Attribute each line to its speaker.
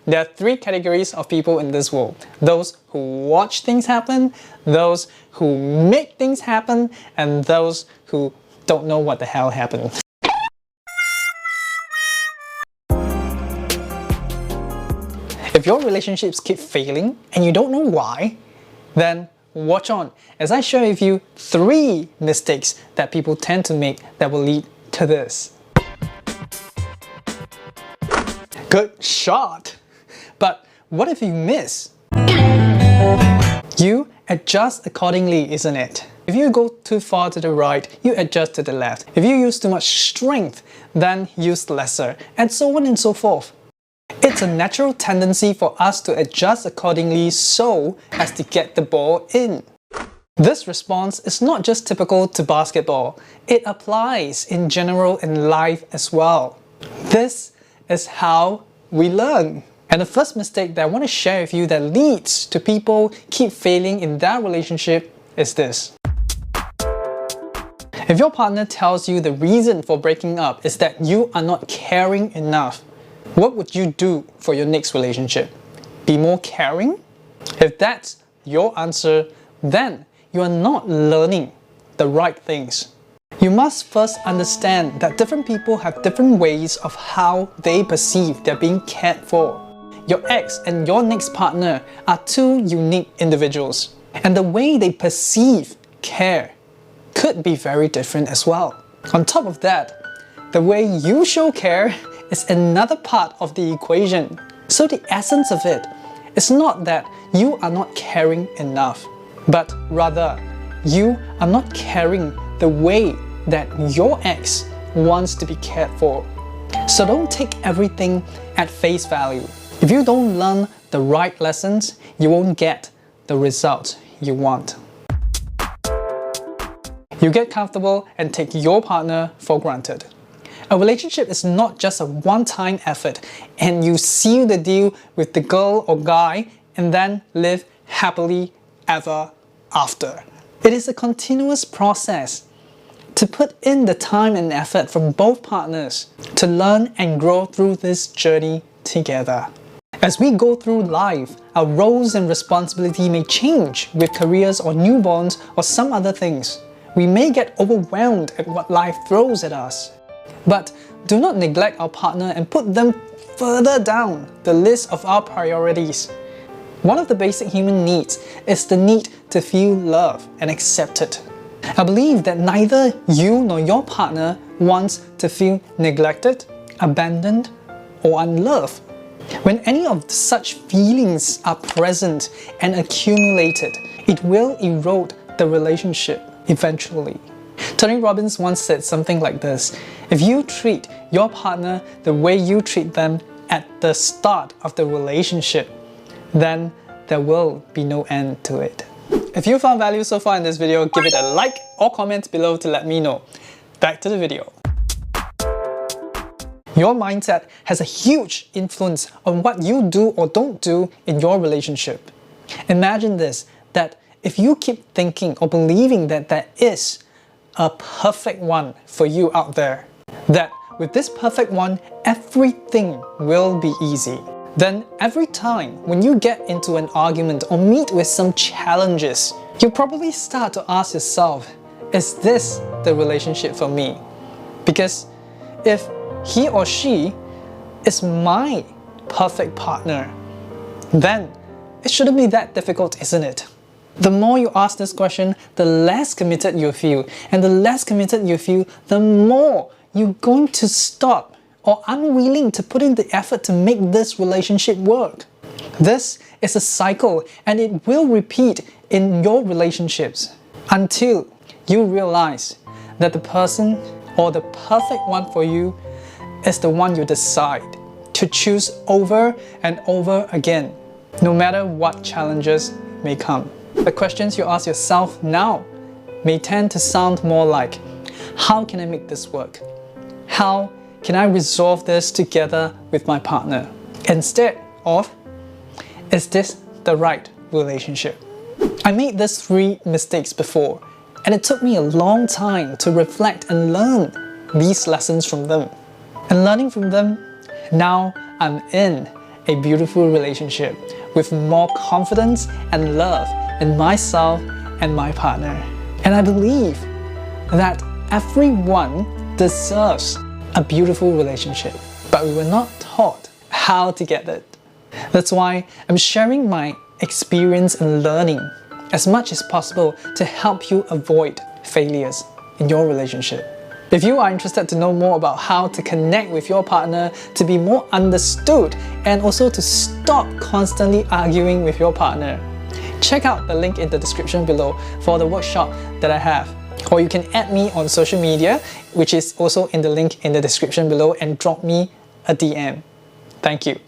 Speaker 1: There are three categories of people in this world. Those who watch things happen, those who make things happen, and those who don't know what the hell happened. If your relationships keep failing and you don't know why, then watch on as I share with you 3 mistakes that people tend to make that will lead to this. Good shot! But what if you miss? You adjust accordingly, isn't it? If you go too far to the right, you adjust to the left. If you use too much strength, then use lesser, and so on and so forth. It's a natural tendency for us to adjust accordingly so as to get the ball in. This response is not just typical to basketball, it applies in general in life as well. This is how we learn. And the first mistake that I want to share with you that leads to people keep failing in their relationship is this. If your partner tells you the reason for breaking up is that you are not caring enough, what would you do for your next relationship? Be more caring? If that's your answer, then you are not learning the right things. You must first understand that different people have different ways of how they perceive they're being cared for. Your ex and your next partner are 2 unique individuals, and the way they perceive care could be very different as well. On top of that, the way you show care is another part of the equation. So the essence of it is not that you are not caring enough, but rather you are not caring the way that your ex wants to be cared for. So don't take everything at face value. If you don't learn the right lessons, you won't get the results you want. You get comfortable and take your partner for granted. A relationship is not just a one-time effort and you seal the deal with the girl or guy and then live happily ever after. It is a continuous process to put in the time and effort from both partners to learn and grow through this journey together. As we go through life, our roles and responsibility may change with careers or newborns or some other things. We may get overwhelmed at what life throws at us. But do not neglect our partner and put them further down the list of our priorities. One of the basic human needs is the need to feel loved and accepted. I believe that neither you nor your partner wants to feel neglected, abandoned, or unloved. When any of such feelings are present and accumulated, it will erode the relationship eventually. Tony Robbins once said something like this: if you treat your partner the way you treat them at the start of the relationship, then there will be no end to it. If you found value so far in this video, give it a like or comment below to let me know. Back to the video. Your mindset has a huge influence on what you do or don't do in your relationship. Imagine this, that if you keep thinking or believing that there is a perfect one for you out there, that with this perfect one, everything will be easy, then every time when you get into an argument or meet with some challenges, you probably start to ask yourself, is this the relationship for me? Because if he or she is my perfect partner, then it shouldn't be that difficult, isn't it? The more you ask this question, the less committed you feel. And the less committed you feel, the more you're going to stop or unwilling to put in the effort to make this relationship work. This is a cycle and it will repeat in your relationships until you realize that the person or the perfect one for you is the one you decide to choose over and over again, no matter what challenges may come. The questions you ask yourself now may tend to sound more like, how can I make this work? How can I resolve this together with my partner? Instead of, is this the right relationship? I made these 3 mistakes before, and it took me a long time to reflect and learn these lessons from them. And learning from them, now I'm in a beautiful relationship with more confidence and love in myself and my partner. And I believe that everyone deserves a beautiful relationship, but we were not taught how to get it. That's why I'm sharing my experience and learning as much as possible to help you avoid failures in your relationship. If you are interested to know more about how to connect with your partner, to be more understood, and also to stop constantly arguing with your partner, check out the link in the description below for the workshop that I have. Or you can add me on social media, which is also in the link in the description below, and drop me a DM. Thank you.